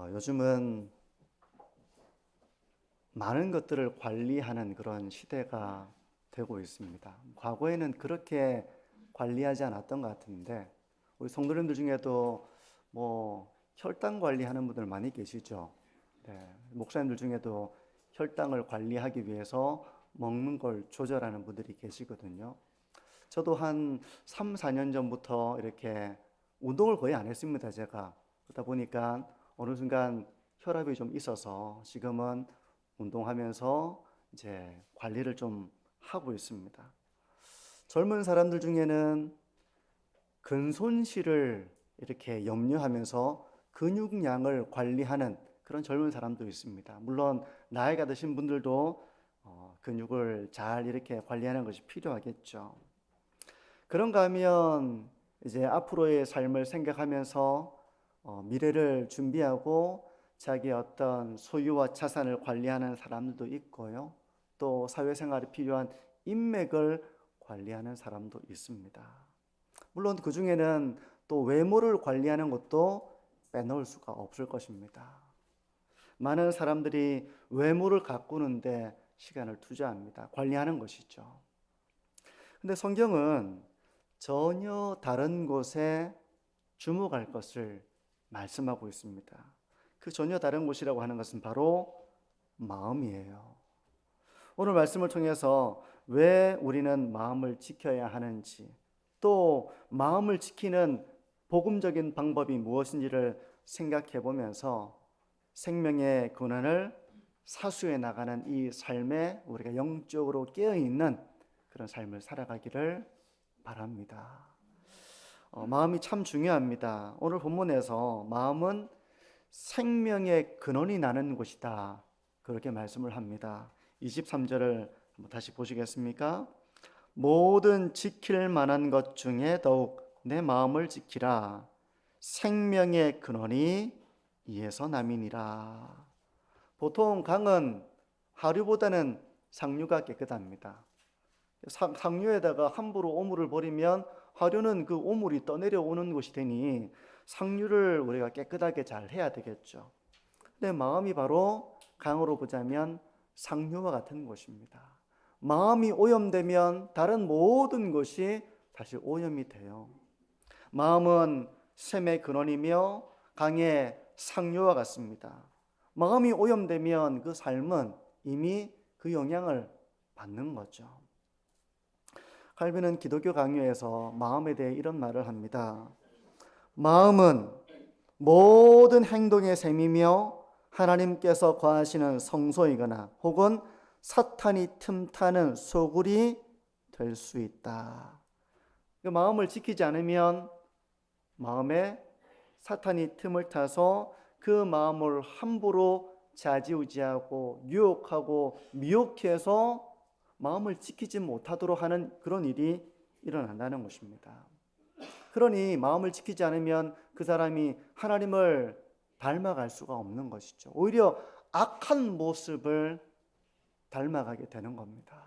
요즘은 많은 것들을 관리하는 그런 시대가 되고 있습니다. 과거에는 그렇게 관리하지 않았던 것 같은데, 우리 성도님들 중에도 혈당 관리하는 분들 많이 계시죠. 네, 목사님들 중에도 혈당을 관리하기 위해서 먹는 걸 조절하는 분들이 계시거든요. 저도 한 3, 4년 전부터 이렇게 운동을 거의 안 했습니다, 제가. 그러다 보니까 어느 순간 혈압이 좀 있어서 지금은 운동하면서 이제 관리를 좀 하고 있습니다. 젊은 사람들 중에는 근손실을 이렇게 염려하면서 근육량을 관리하는 그런 젊은 사람도 있습니다. 물론 나이가 드신 분들도 근육을 잘 이렇게 관리하는 것이 필요하겠죠. 그런가 하면 이제 앞으로의 삶을 생각하면서 미래를 준비하고 자기의 어떤 소유와 자산을 관리하는 사람들도 있고요. 또 사회생활에 필요한 인맥을 관리하는 사람도 있습니다. 물론 그 중에는 또 외모를 관리하는 것도 빼놓을 수가 없을 것입니다. 많은 사람들이 외모를 가꾸는데 시간을 투자합니다. 관리하는 것이죠. 근데 성경은 전혀 다른 곳에 주목할 것을 말씀하고 있습니다. 그 전혀 다른 곳이라고 하는 것은 바로 마음이에요. 오늘 말씀을 통해서 왜 우리는 마음을 지켜야 하는지, 또 마음을 지키는 복음적인 방법이 무엇인지를 생각해 보면서 생명의 근원을 사수해 나가는 이 삶에 우리가 영적으로 깨어 있는 그런 삶을 살아가기를 바랍니다. 마음이 참 중요합니다. 오늘 본문에서 마음은 생명의 근원이 나는 곳이다, 그렇게 말씀을 합니다. 23절을 한번 다시 보시겠습니까? 모든 지킬 만한 것 중에 더욱 내 마음을 지키라. 생명의 근원이 이에서 남이니라. 보통 강은 하류보다는 상류가 깨끗합니다. 상류에다가 함부로 오물을 버리면 하류는 그 오물이 떠내려오는 곳이 되니 상류를 우리가 깨끗하게 잘 해야 되겠죠. 근데 마음이 바로 강으로 보자면 상류와 같은 곳입니다. 마음이 오염되면 다른 모든 것이 다시 오염이 돼요. 마음은 샘의 근원이며 강의 상류와 같습니다. 마음이 오염되면 그 삶은 이미 그 영향을 받는 거죠. 칼빈은 기독교 강요에서 마음에 대해 이런 말을 합니다. 마음은 모든 행동의 셈이며 하나님께서 거하시는 성소이거나 혹은 사탄이 틈타는 소굴이 될 수 있다. 그 마음을 지키지 않으면 마음에 사탄이 틈을 타서 그 마음을 함부로 좌지우지하고 유혹하고 미혹해서 마음을 지키지 못하도록 하는 그런 일이 일어난다는 것입니다. 그러니 마음을 지키지 않으면 그 사람이 하나님을 닮아갈 수가 없는 것이죠. 오히려 악한 모습을 닮아가게 되는 겁니다.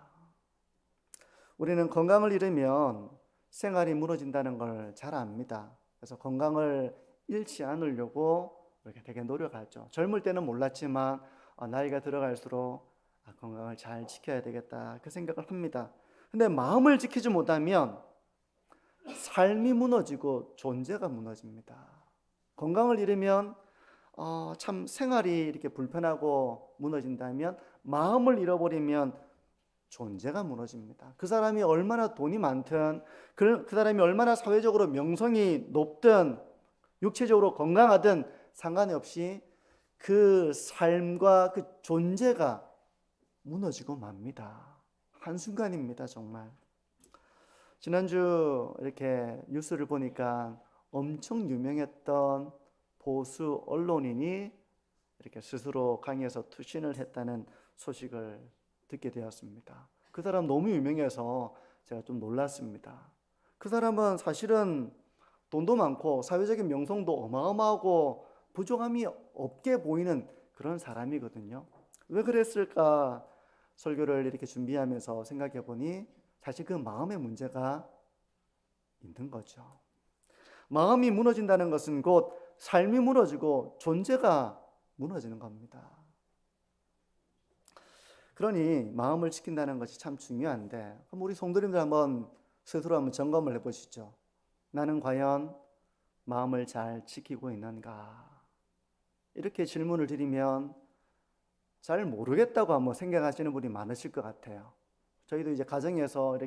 우리는 건강을 잃으면 생활이 무너진다는 걸 잘 압니다. 그래서 건강을 잃지 않으려고 이렇게 되게 노력하죠. 젊을 때는 몰랐지만 나이가 들어갈수록 건강을 잘 지켜야 되겠다, 그 생각을 합니다. 근데 마음을 지키지 못하면 삶이 무너지고 존재가 무너집니다. 건강을 잃으면 참 생활이 이렇게 불편하고 무너진다면, 마음을 잃어버리면 존재가 무너집니다. 그 사람이 얼마나 돈이 많든, 그 사람이 얼마나 사회적으로 명성이 높든 육체적으로 건강하든 상관이 없이 그 삶과 그 존재가 무너지고 맙니다. 한순간입니다, 정말. 지난주 이렇게 뉴스를 보니까 엄청 유명했던 보수 언론인이 이렇게 스스로 강에서 투신을 했다는 소식을 듣게 되었습니다. 그 사람 너무 유명해서 제가 좀 놀랐습니다. 그 사람은 사실은 돈도 많고 사회적인 명성도 어마어마하고 부족함이 없게 보이는 그런 사람이거든요. 왜 그랬을까 설교를 이렇게 준비하면서 생각해 보니 사실 그 마음의 문제가 있는 거죠. 마음이 무너진다는 것은 곧 삶이 무너지고 존재가 무너지는 겁니다. 그러니 마음을 지킨다는 것이 참 중요한데, 그럼 우리 성도님들 한번 스스로 한번 점검을 해보시죠. 나는 과연 마음을 잘 지키고 있는가? 이렇게 질문을 드리면 잘 모르겠다고 한번 생각하시는 분이 많으실 것 같아요. 저희도 이제 가정에서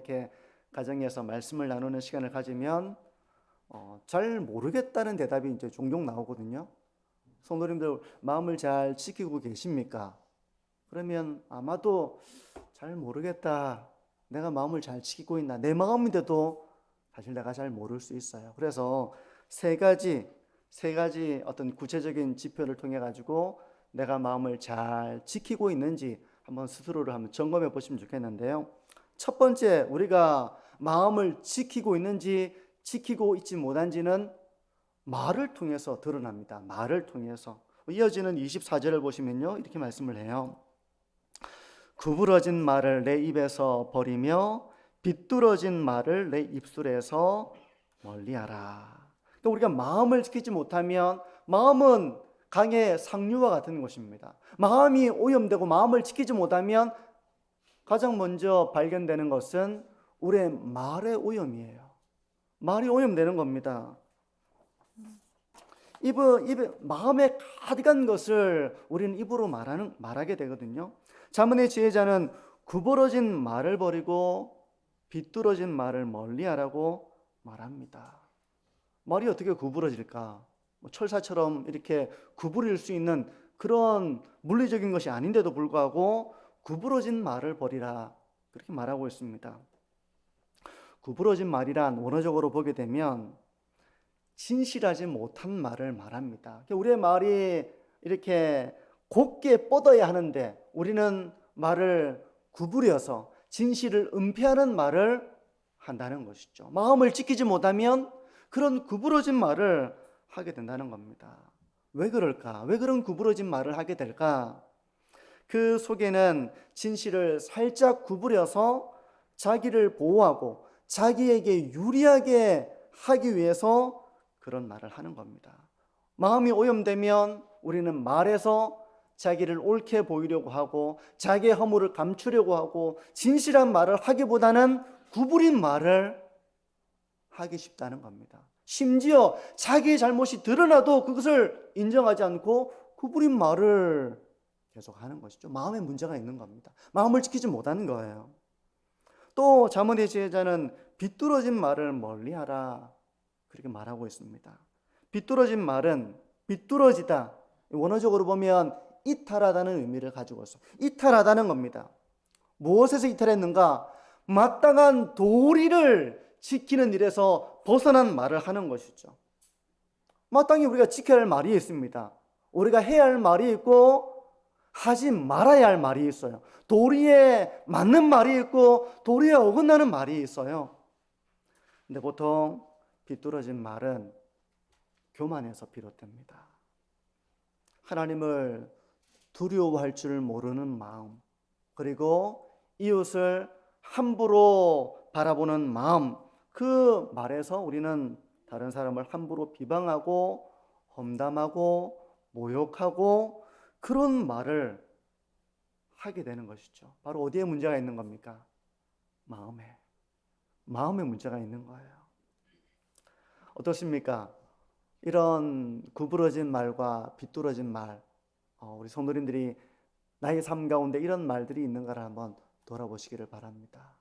말씀을 나누는 시간을 가지면 잘 모르겠다는 대답이 이제 종종 나오거든요. 성도님들 마음을 잘 지키고 계십니까? 그러면 아마도 잘 모르겠다. 내가 마음을 잘 지키고 있나? 내 마음인데도 사실 내가 잘 모를 수 있어요. 그래서 세 가지 어떤 구체적인 지표를 통해 가지고 내가 마음을 잘 지키고 있는지 한번 스스로를 한번 점검해 보시면 좋겠는데요. 첫 번째, 우리가 마음을 지키고 있는지 지키고 있지 못한지는 말을 통해서 드러납니다. 말을 통해서. 이어지는 24절을 보시면요, 이렇게 말씀을 해요. 구부러진 말을 내 입에서 버리며 비뚤어진 말을 내 입술에서 멀리하라. 그러니까 우리가 마음을 지키지 못하면, 마음은 강의 상류와 같은 것입니다. 마음이 오염되고 마음을 지키지 못하면 가장 먼저 발견되는 것은 우리의 말의 오염이에요. 말이 오염되는 겁니다. 입에 마음에 가득한 것을 우리는 입으로 말하게 되거든요. 잠언의 지혜자는 구부러진 말을 버리고 비뚤어진 말을 멀리하라고 말합니다. 말이 어떻게 구부러질까? 철사처럼 이렇게 구부릴 수 있는 그런 물리적인 것이 아닌데도 불구하고 구부러진 말을 버리라, 그렇게 말하고 있습니다. 구부러진 말이란 원어적으로 보게 되면 진실하지 못한 말을 말합니다. 우리의 말이 이렇게 곱게 뻗어야 하는데 우리는 말을 구부려서 진실을 은폐하는 말을 한다는 것이죠. 마음을 지키지 못하면 그런 구부러진 말을 하게 된다는 겁니다. 왜 그럴까? 왜 그런 구부러진 말을 하게 될까? 그 속에는 진실을 살짝 구부려서 자기를 보호하고 자기에게 유리하게 하기 위해서 그런 말을 하는 겁니다. 마음이 오염되면 우리는 말에서 자기를 옳게 보이려고 하고 자기의 허물을 감추려고 하고 진실한 말을 하기보다는 구부린 말을 하기 쉽다는 겁니다. 심지어 자기의 잘못이 드러나도 그것을 인정하지 않고 구부린 말을 계속 하는 것이죠. 마음에 문제가 있는 겁니다. 마음을 지키지 못하는 거예요. 또 잠언의 지혜자는 비뚤어진 말을 멀리하라, 그렇게 말하고 있습니다. 비뚤어진 말은 비뚤어지다, 원어적으로 보면 이탈하다는 의미를 가지고 있어요. 이탈하다는 겁니다. 무엇에서 이탈했는가? 마땅한 도리를 지키는 일에서 벗어난 말을 하는 것이죠. 마땅히 우리가 지켜야 할 말이 있습니다. 우리가 해야 할 말이 있고 하지 말아야 할 말이 있어요. 도리에 맞는 말이 있고 도리에 어긋나는 말이 있어요. 근데 보통 비뚤어진 말은 교만에서 비롯됩니다. 하나님을 두려워할 줄 모르는 마음, 그리고 이웃을 함부로 바라보는 마음, 그 말에서 우리는 다른 사람을 함부로 비방하고 험담하고 모욕하고 그런 말을 하게 되는 것이죠. 바로 어디에 문제가 있는 겁니까? 마음에 문제가 있는 거예요. 어떻습니까? 이런 구부러진 말과 비뚤어진 말, 우리 성도님들이 나의 삶 가운데 이런 말들이 있는가를 한번 돌아보시기를 바랍니다.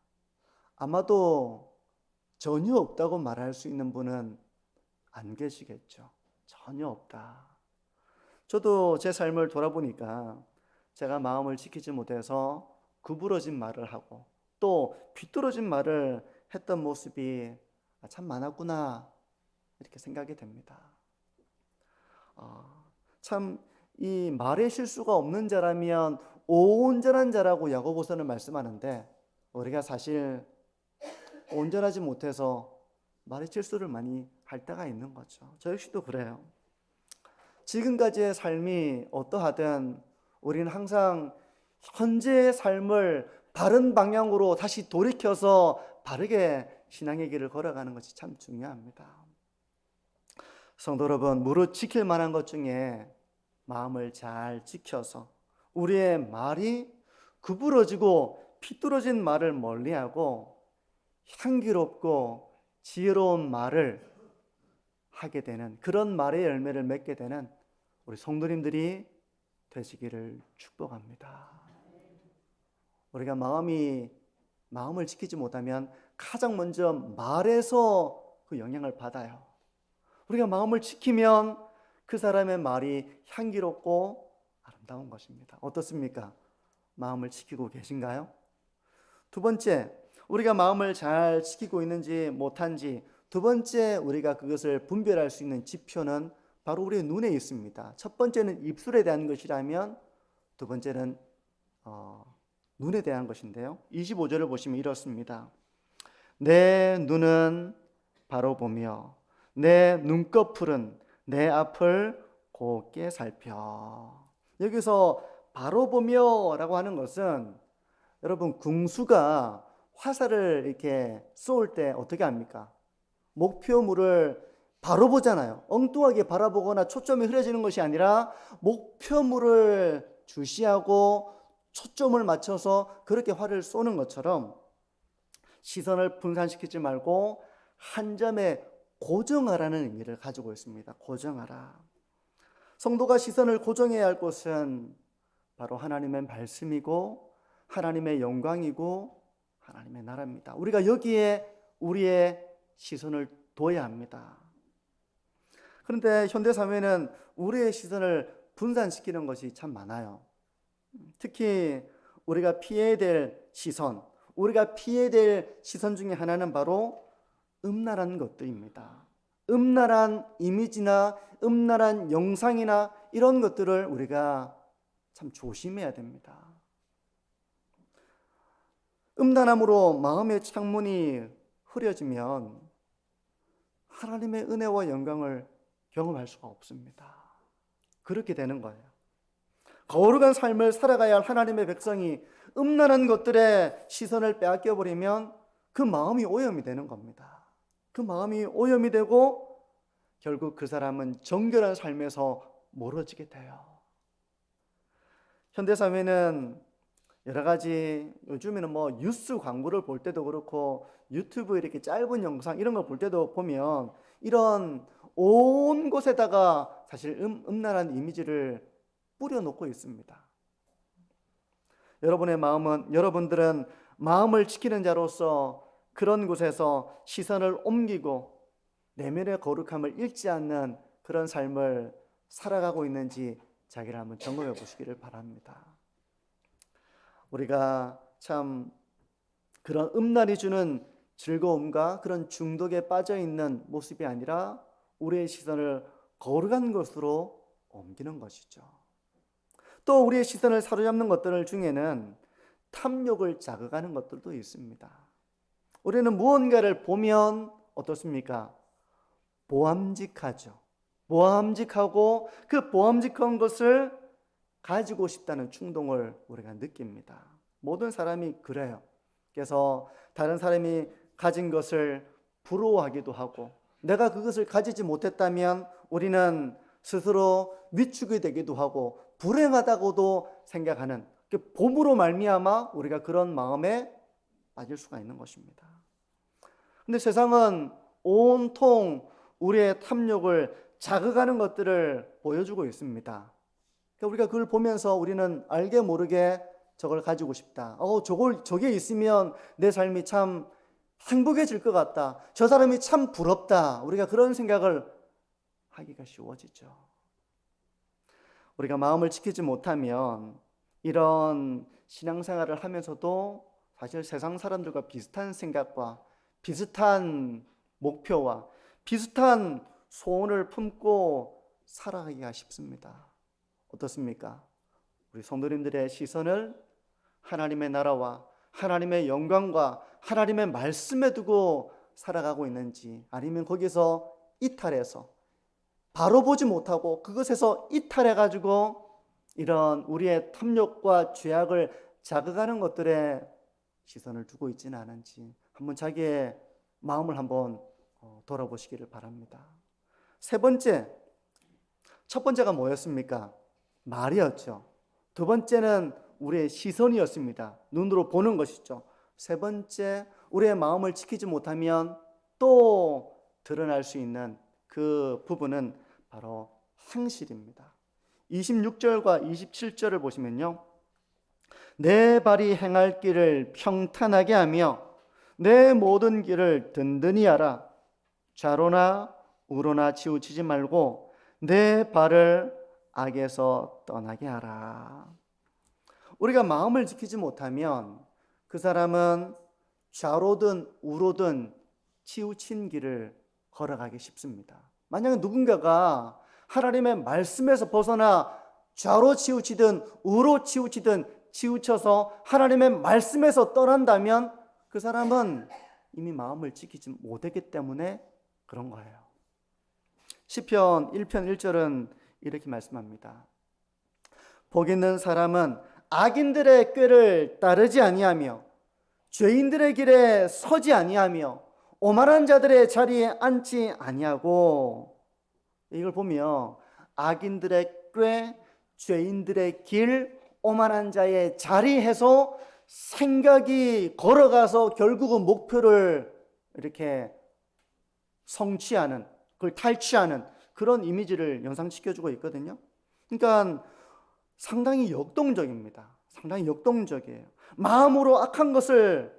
아마도 전혀 없다고 말할 수 있는 분은 안 계시겠죠. 전혀 없다. 저도 제 삶을 돌아보니까 제가 마음을 지키지 못해서 구부러진 말을 하고 또 비뚤어진 말을 했던 모습이 참 많았구나, 이렇게 생각이 됩니다. 참 이 말에 실수가 없는 자라면 온전한 자라고 야고보서는 말씀하는데 우리가 사실 온전하지 못해서 말에 실수를 많이 할 때가 있는 거죠. 저 역시도 그래요. 지금까지의 삶이 어떠하든 우리는 항상 현재의 삶을 바른 방향으로 다시 돌이켜서 바르게 신앙의 길을 걸어가는 것이 참 중요합니다. 성도 여러분, 무릇 지킬 만한 것 중에 마음을 잘 지켜서 우리의 말이 구부러지고 피뚤어진 말을 멀리하고 향기롭고 지혜로운 말을 하게 되는, 그런 말의 열매를 맺게 되는 우리 성도님들이 되시기를 축복합니다. 우리가 마음을 지키지 못하면 가장 먼저 말에서 그 영향을 받아요. 우리가 마음을 지키면 그 사람의 말이 향기롭고 아름다운 것입니다. 어떻습니까? 마음을 지키고 계신가요? 두 번째, 우리가 마음을 잘 지키고 있는지 못한지 두 번째 우리가 그것을 분별할 수 있는 지표는 바로 우리의 눈에 있습니다. 첫 번째는 입술에 대한 것이라면 두 번째는 눈에 대한 것인데요. 25절을 보시면 이렇습니다. 내 눈은 바로 보며 내 눈꺼풀은 내 앞을 곱게 살펴. 여기서 바로 보며 라고 하는 것은, 여러분, 궁수가 화살을 이렇게 쏠 때 어떻게 합니까? 목표물을 바로 보잖아요. 엉뚱하게 바라보거나 초점이 흐려지는 것이 아니라 목표물을 주시하고 초점을 맞춰서 그렇게 활을 쏘는 것처럼 시선을 분산시키지 말고 한 점에 고정하라는 의미를 가지고 있습니다. 고정하라. 성도가 시선을 고정해야 할 곳은 바로 하나님의 말씀이고 하나님의 영광이고 하나님의 나라입니다. 우리가 여기에 우리의 시선을 둬야 합니다. 그런데 현대사회는 우리의 시선을 분산시키는 것이 참 많아요. 특히 우리가 피해야 될 시선, 우리가 피해야 될 시선 중에 하나는 바로 음란한 것들입니다. 음란한 이미지나 음란한 영상이나 이런 것들을 우리가 참 조심해야 됩니다. 음란함으로 마음의 창문이 흐려지면 하나님의 은혜와 영광을 경험할 수가 없습니다. 그렇게 되는 거예요. 거룩한 삶을 살아가야 할 하나님의 백성이 음란한 것들에 시선을 빼앗겨 버리면 그 마음이 오염이 되는 겁니다. 그 마음이 오염이 되고 결국 그 사람은 정결한 삶에서 멀어지게 돼요. 현대사회는 여러 가지, 요즘에는 뉴스 광고를 볼 때도 그렇고 유튜브 이렇게 짧은 영상 이런 걸 볼 때도 보면 이런 온 곳에다가 사실 음란한 이미지를 뿌려놓고 있습니다. 여러분들은 마음을 지키는 자로서 그런 곳에서 시선을 옮기고 내면의 거룩함을 잃지 않는 그런 삶을 살아가고 있는지 자기를 한번 점검해 보시기를 바랍니다. 우리가 참 그런 음란이 주는 즐거움과 그런 중독에 빠져 있는 모습이 아니라 우리의 시선을 거룩한 것으로 옮기는 것이죠. 또 우리의 시선을 사로잡는 것들 중에는 탐욕을 자극하는 것들도 있습니다. 우리는 무언가를 보면 어떻습니까? 보암직하죠. 보암직하고 그 보암직한 것을 가지고 싶다는 충동을 우리가 느낍니다. 모든 사람이 그래요. 그래서 다른 사람이 가진 것을 부러워하기도 하고 내가 그것을 가지지 못했다면 우리는 스스로 위축이 되기도 하고 불행하다고도 생각하는, 봄으로 말미암아 우리가 그런 마음에 빠질 수가 있는 것입니다. 근데 세상은 온통 우리의 탐욕을 자극하는 것들을 보여주고 있습니다. 우리가 그걸 보면서 우리는 알게 모르게 저걸 가지고 싶다. 저게 있으면 내 삶이 참 행복해질 것 같다. 저 사람이 참 부럽다. 우리가 그런 생각을 하기가 쉬워지죠. 우리가 마음을 지키지 못하면 이런 신앙생활을 하면서도 사실 세상 사람들과 비슷한 생각과 비슷한 목표와 비슷한 소원을 품고 살아가기가 쉽습니다. 어떻습니까? 우리 성도님들의 시선을 하나님의 나라와 하나님의 영광과 하나님의 말씀에 두고 살아가고 있는지, 아니면 거기서 이탈해서 바로 보지 못하고 그것에서 이탈해가지고 이런 우리의 탐욕과 죄악을 자극하는 것들에 시선을 두고 있지는 않은지 한번 자기의 마음을 한번 돌아보시기를 바랍니다. 세 번째, 첫 번째가 뭐였습니까? 말이었죠. 두 번째는 우리의 시선이었습니다. 눈으로 보는 것이죠. 세 번째, 우리의 마음을 지키지 못하면 또 드러날 수 있는 그 부분은 바로 행실입니다. 26절과 27절을 보시면요, 내 발이 행할 길을 평탄하게 하며 내 모든 길을 든든히 하라. 좌로나 우로나 치우치지 말고 내 발을 악에서 떠나게 하라. 우리가 마음을 지키지 못하면 그 사람은 좌로든 우로든 치우친 길을 걸어가기 쉽습니다. 만약 누군가가 하나님의 말씀에서 벗어나 좌로 치우치든 우로 치우쳐서 하나님의 말씀에서 떠난다면 그 사람은 이미 마음을 지키지 못했기 때문에 그런 거예요. 시편 1편 1절은 이렇게 말씀합니다. 복 있는 사람은 악인들의 꾀를 따르지 아니하며 죄인들의 길에 서지 아니하며 오만한 자들의 자리에 앉지 아니하고. 이걸 보면 악인들의 꾀, 죄인들의 길, 오만한 자의 자리에서 생각이 걸어가서 결국은 목표를 이렇게 성취하는, 그걸 탈취하는 그런 이미지를 연상시켜주고 있거든요. 그러니까 상당히 역동적입니다. 상당히 역동적이에요. 마음으로 악한 것을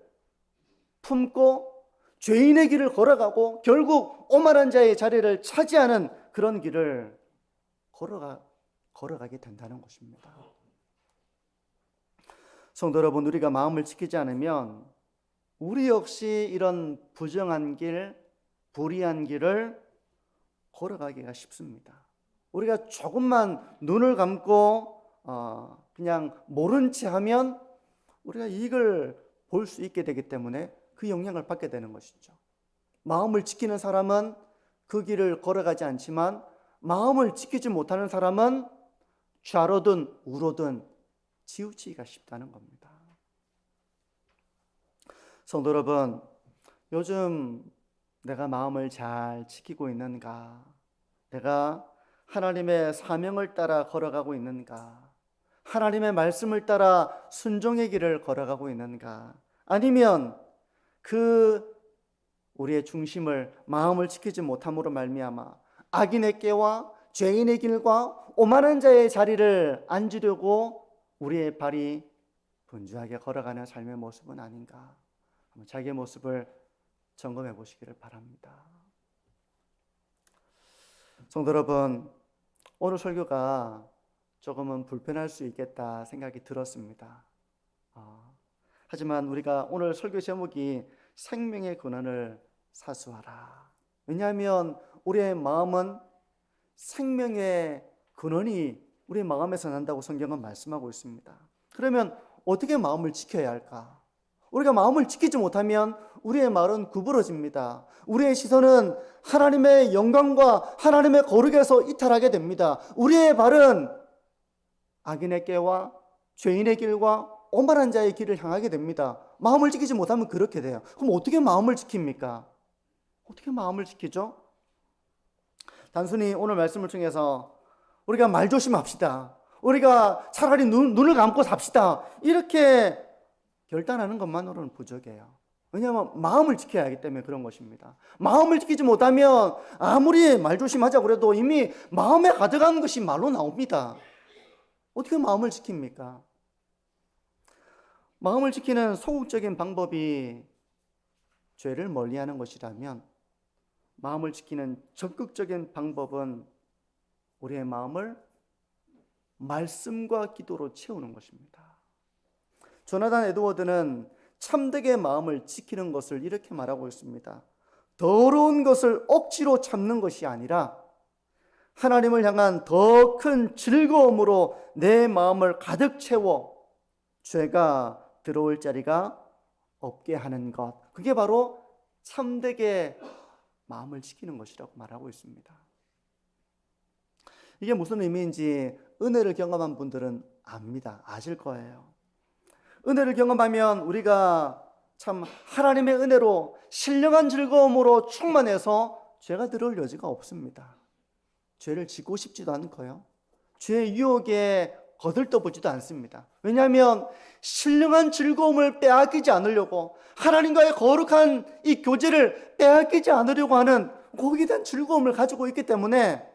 품고 죄인의 길을 걸어가고 결국 오만한 자의 자리를 차지하는 그런 길을 걸어가게 된다는 것입니다. 성도 여러분, 우리가 마음을 지키지 않으면 우리 역시 이런 부정한 길, 불의한 길을 걸어가기가 쉽습니다. 우리가 조금만 눈을 감고 그냥 모른 채 하면 우리가 이익을 볼 수 있게 되기 때문에 그 영향을 받게 되는 것이죠. 마음을 지키는 사람은 그 길을 걸어가지 않지만 마음을 지키지 못하는 사람은 좌로든 우로든 치우치기가 쉽다는 겁니다. 성도 여러분, 요즘 내가 마음을 잘 지키고 있는가? 내가 하나님의 사명을 따라 걸어가고 있는가? 하나님의 말씀을 따라 순종의 길을 걸어가고 있는가? 아니면 우리의 중심을 마음을 지키지 못함으로 말미암아 악인의 꾀와 죄인의 길과 오만한 자의 자리를 앉으려고 우리의 발이 분주하게 걸어가는 삶의 모습은 아닌가? 자기의 모습을 점검해 보시기를 바랍니다. 성도 여러분, 오늘 설교가 조금은 불편할 수 있겠다 생각이 들었습니다. 하지만 우리가 오늘 설교 제목이 생명의 근원을 사수하라. 왜냐하면 우리의 마음은 생명의 근원이 우리 마음에서 난다고 성경은 말씀하고 있습니다. 그러면 어떻게 마음을 지켜야 할까? 우리가 마음을 지키지 못하면 우리의 말은 구부러집니다. 우리의 시선은 하나님의 영광과 하나님의 거룩에서 이탈하게 됩니다. 우리의 발은 악인의 꾀와 죄인의 길과 오만한 자의 길을 향하게 됩니다. 마음을 지키지 못하면 그렇게 돼요. 그럼 어떻게 마음을 지킵니까? 어떻게 마음을 지키죠? 단순히 오늘 말씀을 통해서 우리가 말 조심합시다, 우리가 차라리 눈을 감고 삽시다, 이렇게 결단하는 것만으로는 부족해요. 왜냐하면 마음을 지켜야 하기 때문에 그런 것입니다. 마음을 지키지 못하면 아무리 말 조심하자고 그래도 이미 마음에 가득한 것이 말로 나옵니다. 어떻게 마음을 지킵니까? 마음을 지키는 소극적인 방법이 죄를 멀리하는 것이라면 마음을 지키는 적극적인 방법은 우리의 마음을 말씀과 기도로 채우는 것입니다. 조나단 에드워드는 참되게 마음을 지키는 것을 이렇게 말하고 있습니다. 더러운 것을 억지로 참는 것이 아니라 하나님을 향한 더 큰 즐거움으로 내 마음을 가득 채워 죄가 들어올 자리가 없게 하는 것, 그게 바로 참되게 마음을 지키는 것이라고 말하고 있습니다. 이게 무슨 의미인지 은혜를 경험한 분들은 압니다. 아실 거예요. 은혜를 경험하면 우리가 참 하나님의 은혜로 신령한 즐거움으로 충만해서 죄가 들어올 여지가 없습니다. 죄를 짓고 싶지도 않고요. 죄의 유혹에 거들떠보지도 않습니다. 왜냐하면 신령한 즐거움을 빼앗기지 않으려고, 하나님과의 거룩한 이 교제를 빼앗기지 않으려고 하는 거기에 대한 즐거움을 가지고 있기 때문에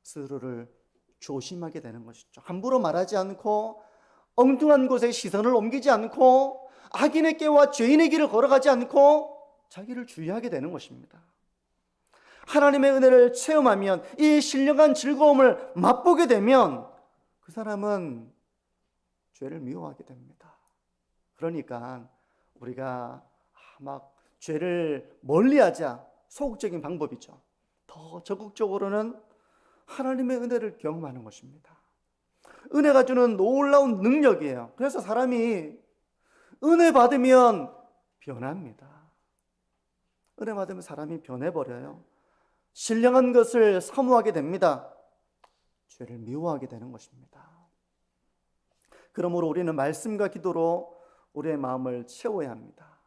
스스로를 조심하게 되는 것이죠. 함부로 말하지 않고, 엉뚱한 곳에 시선을 옮기지 않고, 악인의 길과 죄인의 길을 걸어가지 않고 자기를 주의하게 되는 것입니다. 하나님의 은혜를 체험하면, 이 신령한 즐거움을 맛보게 되면 그 사람은 죄를 미워하게 됩니다. 그러니까 우리가 막 죄를 멀리하자, 소극적인 방법이죠. 더 적극적으로는 하나님의 은혜를 경험하는 것입니다. 은혜가 주는 놀라운 능력이에요. 그래서 사람이 은혜 받으면 변합니다. 은혜 받으면 사람이 변해버려요. 신령한 것을 사모하게 됩니다. 죄를 미워하게 되는 것입니다. 그러므로 우리는 말씀과 기도로 우리의 마음을 채워야 합니다.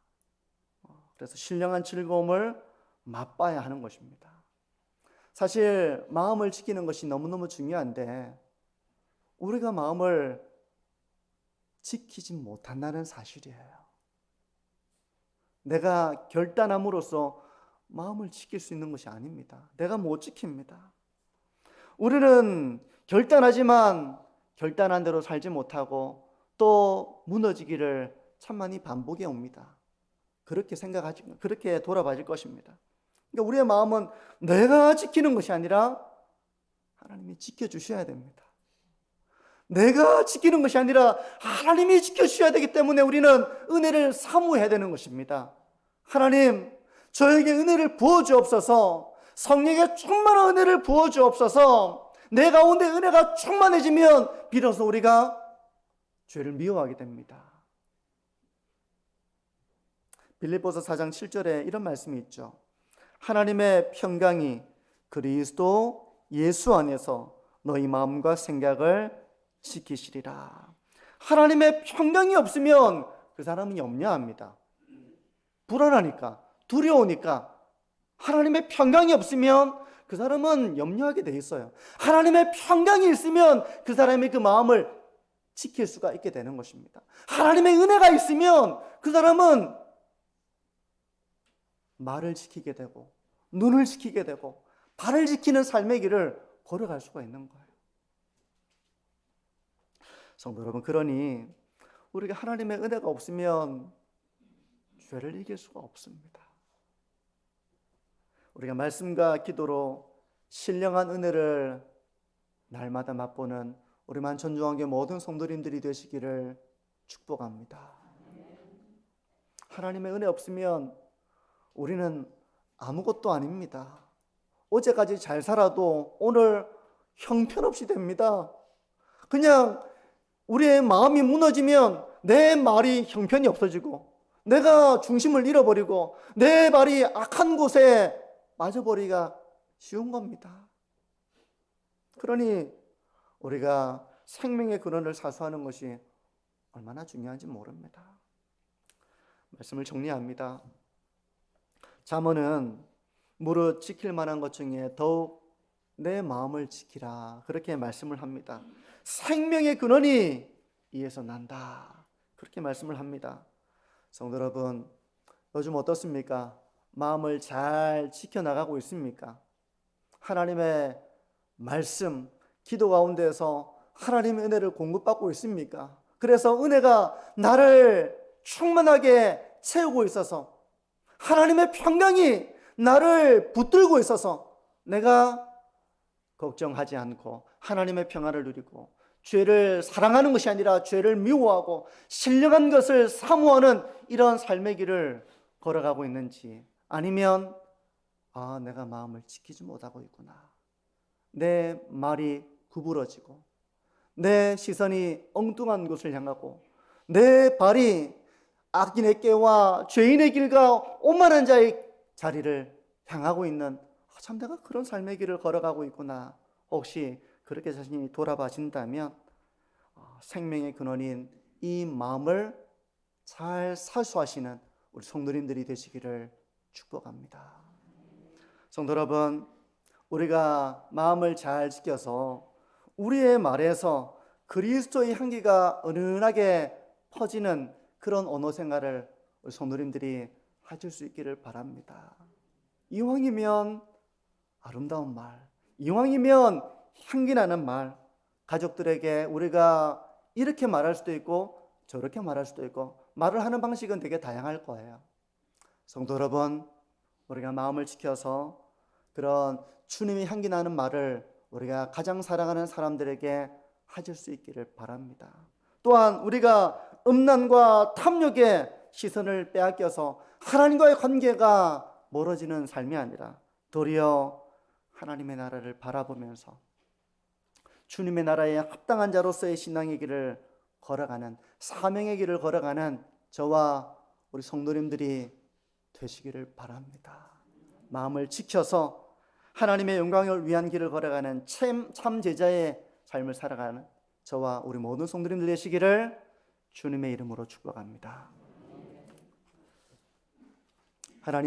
그래서 신령한 즐거움을 맛봐야 하는 것입니다. 사실 마음을 지키는 것이 너무너무 중요한데 우리가 마음을 지키지 못한다는 사실이에요. 내가 결단함으로써 마음을 지킬 수 있는 것이 아닙니다. 내가 못 지킵니다. 우리는 결단하지만 결단한 대로 살지 못하고 또 무너지기를 참 많이 반복해 옵니다. 그렇게 돌아봐질 것입니다. 그러니까 우리의 마음은 내가 지키는 것이 아니라 하나님이 지켜주셔야 됩니다. 내가 지키는 것이 아니라 하나님이 지켜주셔야 되기 때문에 우리는 은혜를 사모해야 되는 것입니다. 하나님, 저에게 은혜를 부어주옵소서. 성령의 충만한 은혜를 부어주옵소서. 내 가운데 은혜가 충만해지면 비로소 우리가 죄를 미워하게 됩니다. 빌립보서 4장 7절에 이런 말씀이 있죠. 하나님의 평강이 그리스도 예수 안에서 너희 마음과 생각을 지키시리라. 하나님의 평강이 없으면 그 사람은 염려합니다. 불안하니까, 두려우니까. 하나님의 평강이 없으면 그 사람은 염려하게 돼 있어요. 하나님의 평강이 있으면 그 사람이 그 마음을 지킬 수가 있게 되는 것입니다. 하나님의 은혜가 있으면 그 사람은 말을 지키게 되고 눈을 지키게 되고 발을 지키는 삶의 길을 걸어갈 수가 있는 거예요. 성도 여러분, 그러니 우리가 하나님의 은혜가 없으면 죄를 이길 수가 없습니다. 우리가 말씀과 기도로 신령한 은혜를 날마다 맛보는 우리 만천중앙교회 모든 성도님들이 되시기를 축복합니다. 하나님의 은혜 없으면 우리는 아무것도 아닙니다. 어제까지 잘 살아도 오늘 형편없이 됩니다. 그냥 우리의 마음이 무너지면 내 말이 형편이 없어지고 내가 중심을 잃어버리고 내 발이 악한 곳에 빠져버리기가 쉬운 겁니다. 그러니 우리가 생명의 근원을 사수하는 것이 얼마나 중요한지 모릅니다. 말씀을 정리합니다. 잠언은 무릇 지킬 만한 것 중에 더욱 내 마음을 지키라, 그렇게 말씀을 합니다. 생명의 근원이 이에서 난다, 그렇게 말씀을 합니다. 성도 여러분, 요즘 어떻습니까? 마음을 잘 지켜나가고 있습니까? 하나님의 말씀, 기도 가운데서 하나님의 은혜를 공급받고 있습니까? 그래서 은혜가 나를 충만하게 채우고 있어서, 하나님의 평강이 나를 붙들고 있어서 내가 걱정하지 않고 하나님의 평안을 누리고 죄를 사랑하는 것이 아니라 죄를 미워하고 신령한 것을 사모하는 이런 삶의 길을 걸어가고 있는지, 아니면 내가 마음을 지키지 못하고 있구나, 내 말이 구부러지고 내 시선이 엉뚱한 곳을 향하고 내 발이 악인의 꾀와 죄인의 길과 오만한 자의 자리를 향하고 있는, 참 내가 그런 삶의 길을 걸어가고 있구나, 혹시 그렇게 자신이 돌아봐진다면 생명의 근원인 이 마음을 잘 사수하시는 우리 성도님들이 되시기를 축복합니다. 성도 여러분, 우리가 마음을 잘 지켜서 우리의 말에서 그리스도의 향기가 은은하게 퍼지는 그런 언어 생활을 우리 성도님들이 하실 수 있기를 바랍니다. 이왕이면 아름다운 말, 이왕이면 향기나는 말, 가족들에게 우리가 이렇게 말할 수도 있고 저렇게 말할 수도 있고 말을 하는 방식은 되게 다양할 거예요. 성도 여러분, 우리가 마음을 지켜서 그런 주님의 향기 나는 말을 우리가 가장 사랑하는 사람들에게 하실 수 있기를 바랍니다. 또한 우리가 음란과 탐욕의 시선을 빼앗겨서 하나님과의 관계가 멀어지는 삶이 아니라 도리어 하나님의 나라를 바라보면서 주님의 나라에 합당한 자로서의 신앙의 길을 걸어가는, 사명의 길을 걸어가는 저와 우리 성도님들이 되시기를 바랍니다. 마음을 지켜서 하나님의 영광을 위한 길을 걸어가는 참 제자의 삶을 살아가는 저와 우리 모든 성도님들 되시기를 주님의 이름으로 축복합니다. 하나님